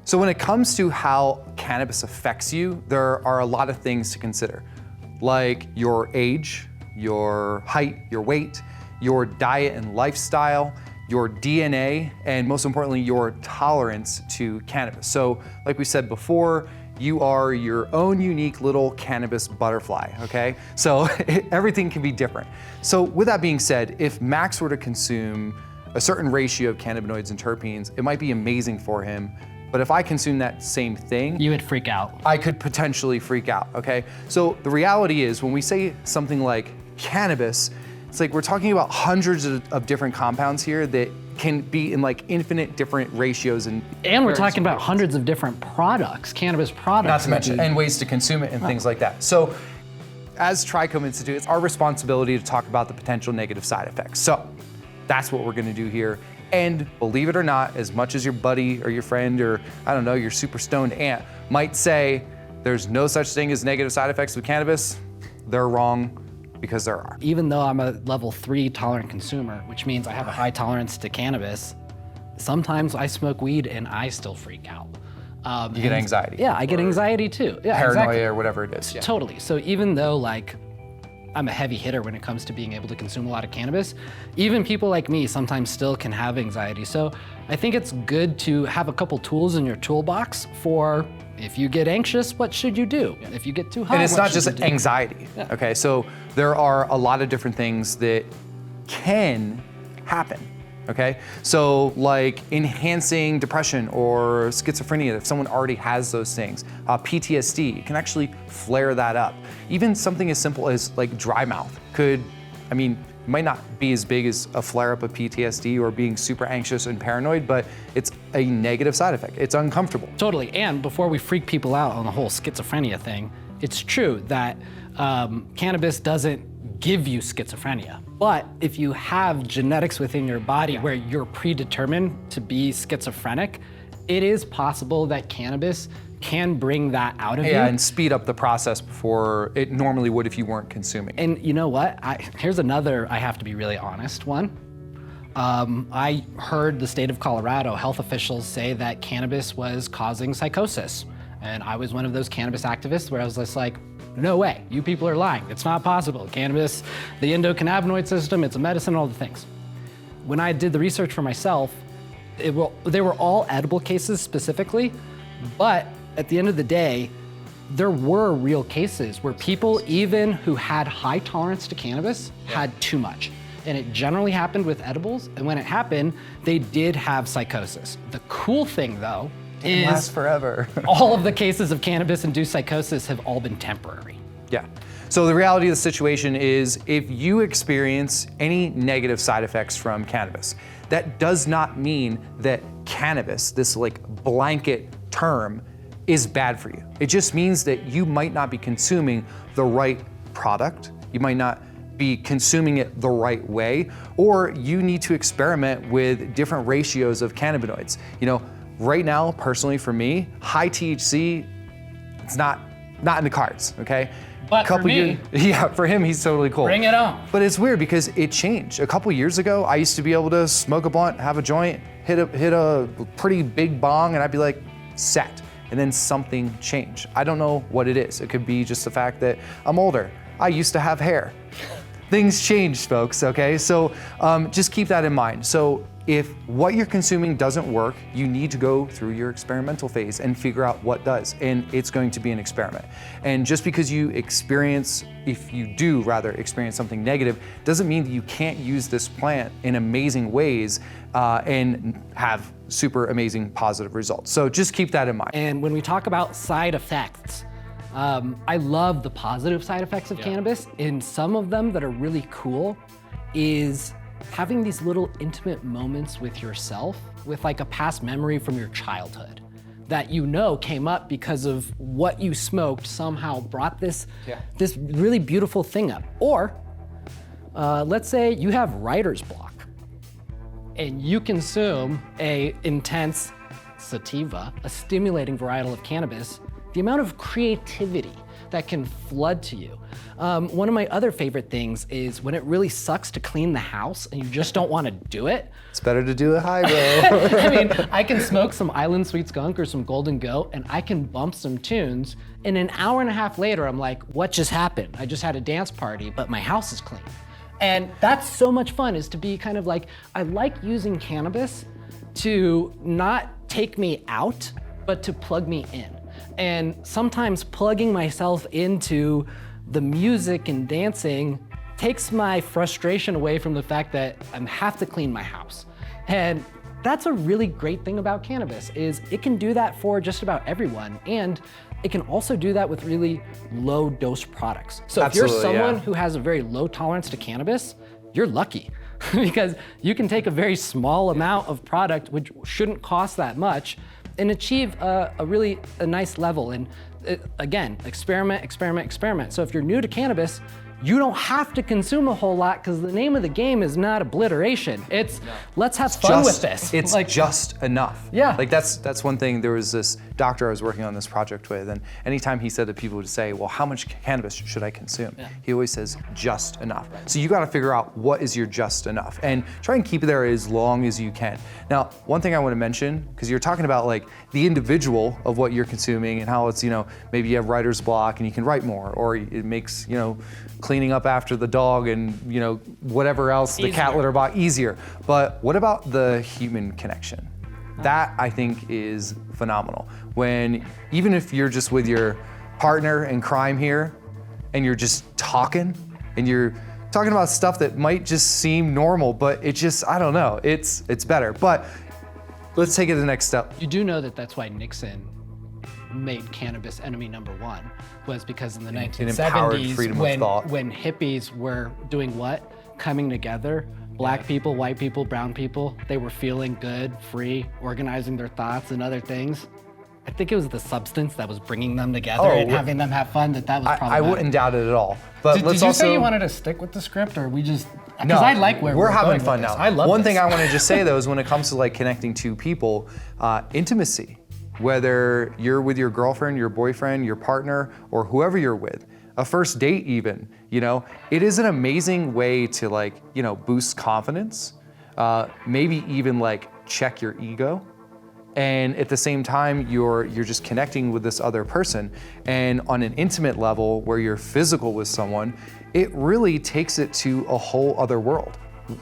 So when it comes to how cannabis affects you, there are a lot of things to consider, like your age, your height, your weight, your diet and lifestyle, your DNA, and most importantly, your tolerance to cannabis. So like we said before, you are your own unique little cannabis butterfly, okay? So everything can be different. So with that being said, if Max were to consume a certain ratio of cannabinoids and terpenes, it might be amazing for him. But if I consume that same thing, you would freak out. I could potentially freak out, okay? So the reality is when we say something like cannabis, it's like we're talking about hundreds of different compounds here that can be in like infinite different ratios and we're talking about hundreds of different products, cannabis products. Not to mention, and ways to consume it and things like that. So as Trichome Institute, it's our responsibility to talk about the potential negative side effects. So that's what we're gonna do here. And believe it or not, as much as your buddy or your friend or I don't know, your super stoned aunt might say there's no such thing as negative side effects with cannabis, they're wrong. Because there are. Even though I'm a level 3 tolerant consumer, which means I have a high tolerance to cannabis, sometimes I smoke weed and I still freak out. You get anxiety. Yeah, I get anxiety too. Yeah, paranoia exactly. or whatever it is. Yeah. Totally. So even though like I'm a heavy hitter when it comes to being able to consume a lot of cannabis, even people like me sometimes still can have anxiety. So I think it's good to have a couple tools in your toolbox for if you get anxious, what should you do? If you get too high, and it's what not should just you do? anxiety, okay? So there are a lot of different things that can happen, okay? So like enhancing depression or schizophrenia, if someone already has those things, PTSD can actually flare that up. Even something as simple as like dry mouth could, I mean, it might not be as big as a flare-up of PTSD or being super anxious and paranoid, but it's a negative side effect. It's uncomfortable. Totally, and before we freak people out on the whole schizophrenia thing, it's true that cannabis doesn't give you schizophrenia. But if you have genetics within your body where you're predetermined to be schizophrenic, it is possible that cannabis can bring that out of you. Yeah, and speed up the process before it normally would if you weren't consuming. And you know what? Here's another, I have to be really honest one. I heard the state of Colorado health officials say that cannabis was causing psychosis. And I was one of those cannabis activists where I was just like, no way, you people are lying. It's not possible. Cannabis, the endocannabinoid system, it's a medicine, all the things. When I did the research for myself, they were all edible cases specifically, but at the end of the day, there were real cases where people, even who had high tolerance to cannabis, had too much. And it generally happened with edibles, and when it happened, they did have psychosis. The cool thing though, It lasts forever. all of the cases of cannabis-induced psychosis have all been temporary. Yeah. So the reality of the situation is if you experience any negative side effects from cannabis, that does not mean that cannabis, this like blanket term, is bad for you. It just means that you might not be consuming the right product. You might not be consuming it the right way, or you need to experiment with different ratios of cannabinoids. You know, right now, personally for me, high THC, it's not in the cards, okay? But for me, yeah, for him, he's totally cool. Bring it on. But it's weird because it changed. A couple years ago, I used to be able to smoke a blunt, have a joint, hit a pretty big bong, and I'd be like, set. And then something changed. I don't know what it is. It could be just the fact that I'm older. I used to have hair. Things changed, folks, okay? So just keep that in mind. So if what you're consuming doesn't work, you need to go through your experimental phase and figure out what does, and it's going to be an experiment. And just because you experience, if you do rather experience something negative, doesn't mean that you can't use this plant in amazing ways and have super amazing positive results. So just keep that in mind. And when we talk about side effects, I love the positive side effects of cannabis, and some of them that are really cool is having these little intimate moments with yourself, with like a past memory from your childhood that you know came up because of what you smoked somehow brought this really beautiful thing up. Or let's say you have writer's block and you consume a intense sativa, a stimulating varietal of cannabis. The amount of creativity that can flood to you. One of my other favorite things is when it really sucks to clean the house and you just don't want to do it. It's better to do it high, bro. I mean, I can smoke some Island Sweet Skunk or some Golden Goat and I can bump some tunes, and an hour and a half later, I'm like, what just happened? I just had a dance party, but my house is clean. And that's so much fun, is to be kind of like, I like using cannabis to not take me out, but to plug me in. And sometimes plugging myself into the music and dancing takes my frustration away from the fact that I have to clean my house. And that's a really great thing about cannabis, is it can do that for just about everyone. And it can also do that with really low dose products. So if you're someone who has a very low tolerance to cannabis, you're lucky because you can take a very small amount of product, which shouldn't cost that much, and achieve a really nice level. And again, experiment, experiment, experiment. So if you're new to cannabis, you don't have to consume a whole lot, because the name of the game is not obliteration. It's let's have fun with this. It's like, just enough. Yeah. Like that's one thing. There was this doctor I was working on this project with, and anytime he said that people would say, well, how much cannabis should I consume? Yeah. He always says just enough. Right. So you got to figure out what is your just enough, and try and keep it there as long as you can. Now, one thing I want to mention, because you're talking about like the individual of what you're consuming and how it's, maybe you have writer's block and you can write more, or it makes, cleaning up after the dog and whatever else, the cat litter box, easier. But what about the human connection? That I think is phenomenal. When, even if you're just with your partner in crime here and you're just talking and you're talking about stuff that might just seem normal, but it just, I don't know, it's better. But let's take it to the next step. You do know that that's why Nixon made cannabis enemy number one, was because in the 1970s, when hippies were doing what? Coming together, black people, white people, brown people, they were feeling good, free, organizing their thoughts and other things. I think it was the substance that was bringing them together and having them have fun that was problematic. I wouldn't doubt it at all. But did you say you wanted to stick with the script, or we just? Because I like where we're having fun now. I love One thing I want to just say though is when it comes to like connecting two people, intimacy. Whether you're with your girlfriend, your boyfriend, your partner, or whoever you're with, a first date even, it is an amazing way to boost confidence, maybe even check your ego. And at the same time, you're just connecting with this other person. And on an intimate level where you're physical with someone, it really takes it to a whole other world.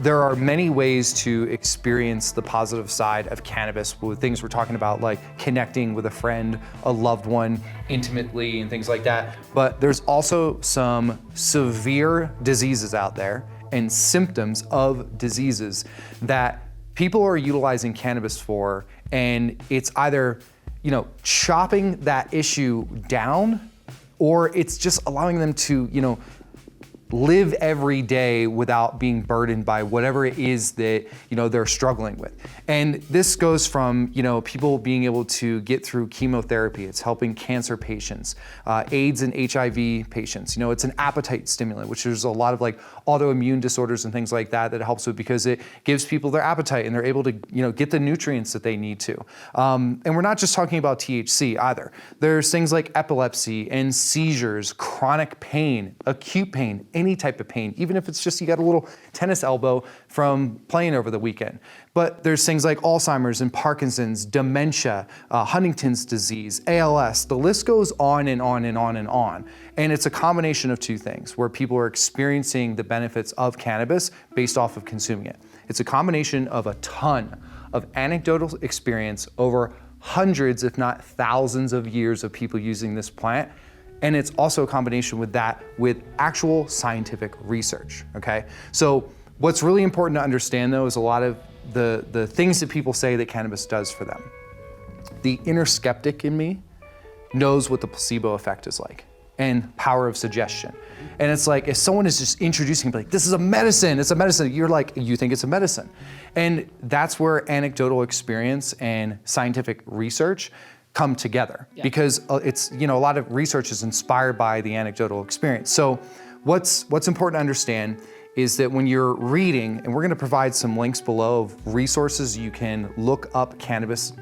There are many ways to experience the positive side of cannabis with things we're talking about, like connecting with a friend, a loved one, intimately, and things like that. But there's also some severe diseases out there and symptoms of diseases that people are utilizing cannabis for, and it's either, chopping that issue down, or it's just allowing them to, live every day without being burdened by whatever it is that they're struggling with. And this goes from people being able to get through chemotherapy. It's helping cancer patients, AIDS and HIV patients. It's an appetite stimulant, which there's a lot of autoimmune disorders and things like that it helps with, because it gives people their appetite and they're able to get the nutrients that they need to. And we're not just talking about THC either. There's things like epilepsy and seizures, chronic pain, acute pain, any type of pain, even if it's just you got a little tennis elbow from playing over the weekend. But there's things like Alzheimer's and Parkinson's, dementia, Huntington's disease, ALS. The list goes on and on and on and on. And it's a combination of two things where people are experiencing the benefits of cannabis based off of consuming it. It's a combination of a ton of anecdotal experience over hundreds, if not thousands of years of people using this plant. And it's also a combination with actual scientific research, okay? So what's really important to understand though is a lot of the things that people say that cannabis does for them. The inner skeptic in me knows what the placebo effect is like, and power of suggestion. And it's like, if someone is just introducing, this is a medicine, it's a medicine, you're like, you think it's a medicine. And that's where anecdotal experience and scientific research come together, because it's, a lot of research is inspired by the anecdotal experience. So what's important to understand is that when you're reading, and we're gonna provide some links below of resources you can look up cannabis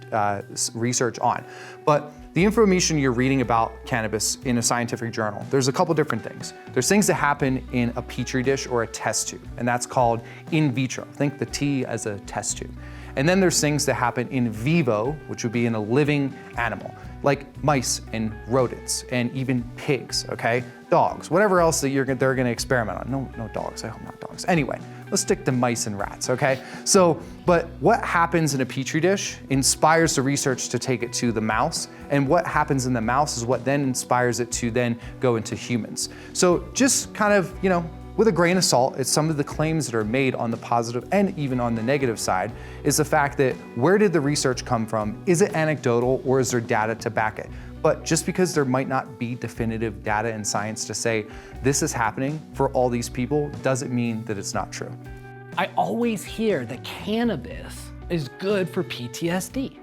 research on, but the information you're reading about cannabis in a scientific journal, there's a couple different things. There's things that happen in a petri dish or a test tube, and that's called in vitro. Think the T as a test tube. And then there's things that happen in vivo, which would be in a living animal, like mice and rodents and even pigs, okay? Dogs, whatever else that they're gonna experiment on. No dogs, I hope not dogs. Anyway, let's stick to mice and rats, okay? So, but what happens in a petri dish inspires the research to take it to the mouse, and what happens in the mouse is what then inspires it to then go into humans. So just kind of, with a grain of salt, it's some of the claims that are made on the positive and even on the negative side is the fact that where did the research come from? Is it anecdotal or is there data to back it? But just because there might not be definitive data in science to say this is happening for all these people doesn't mean that it's not true. I always hear that cannabis is good for PTSD.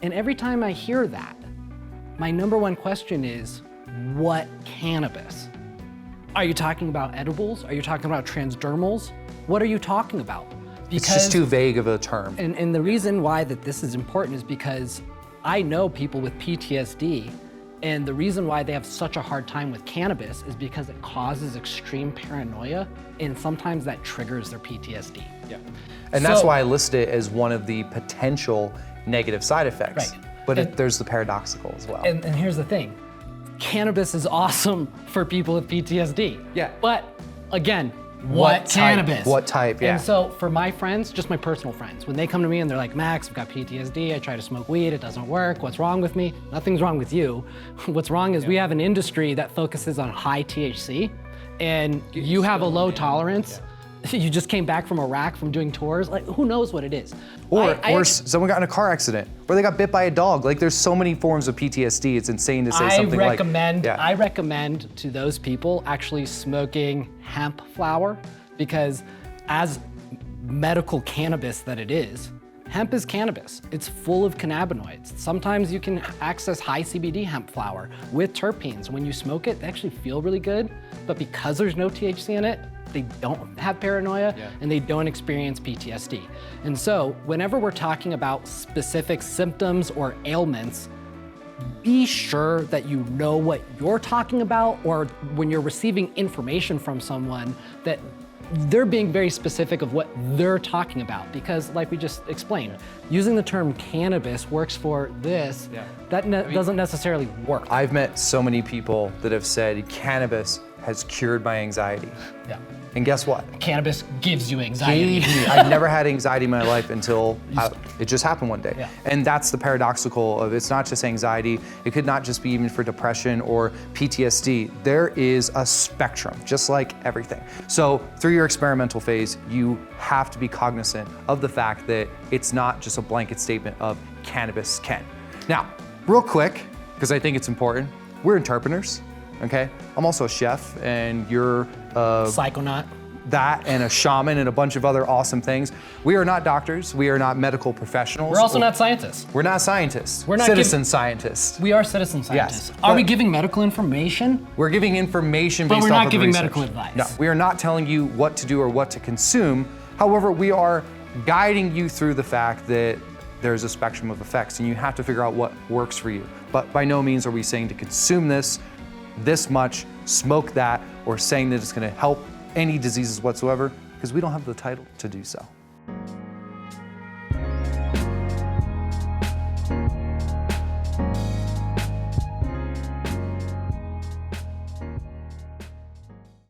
And every time I hear that, my number one question is, what cannabis? Are you talking about edibles? Are you talking about transdermals? What are you talking about? It's just too vague of a term. And the reason why that this is important is because I know people with PTSD, and the reason why they have such a hard time with cannabis is because it causes extreme paranoia, and sometimes that triggers their PTSD. Yeah. And that's why I listed it as one of the potential negative side effects. Right. But there's the paradoxical as well. And here's the thing. Cannabis is awesome for people with PTSD. Yeah. But again, what cannabis? What type, yeah. And so for my friends, just my personal friends, when they come to me and they're like, Max, I've got PTSD, I try to smoke weed, it doesn't work, what's wrong with me? Nothing's wrong with you. What's wrong is we have an industry that focuses on high THC, and you have a low tolerance. You just came back from Iraq from doing tours, like who knows what it is. Or someone got in a car accident, or they got bit by a dog. Like there's so many forms of PTSD, it's insane to say something like. I recommend to those people actually smoking hemp flower, because as medical cannabis that it is, hemp is cannabis. It's full of cannabinoids. Sometimes you can access high CBD hemp flower with terpenes. When you smoke it, they actually feel really good, but because there's no THC in it, they don't have paranoia and they don't experience PTSD. And so whenever we're talking about specific symptoms or ailments, be sure that you know what you're talking about, or when you're receiving information from someone, that they're being very specific of what they're talking about. Because like we just explained, using the term cannabis works for this, doesn't necessarily work. I've met so many people that have said cannabis has cured my anxiety. Yeah. And guess what? Cannabis gives you anxiety. I've never had anxiety in my life until it just happened one day. Yeah. And that's the paradoxical of it's not just anxiety. It could not just be even for depression or PTSD. There is a spectrum, just like everything. So through your experimental phase, you have to be cognizant of the fact that it's not just a blanket statement of cannabis can. Now, real quick, because I think it's important, we're interpreters. Okay, I'm also a chef, and you're Psychonaut. that and a shaman and a bunch of other awesome things. We are not doctors. We are not medical professionals. We're also not scientists. We're not scientists. We're not citizen scientists. We are citizen scientists. Yes, Are we giving medical information? We're giving information But based we're off not of giving research. medical advice. No, we are not telling you what to do or what to consume. However, we are guiding you through the fact that there's a spectrum of effects, and you have to figure out what works for you. But by no means are we saying to consume this much, smoke that, or saying that it's going to help any diseases whatsoever, because we don't have the title to do so.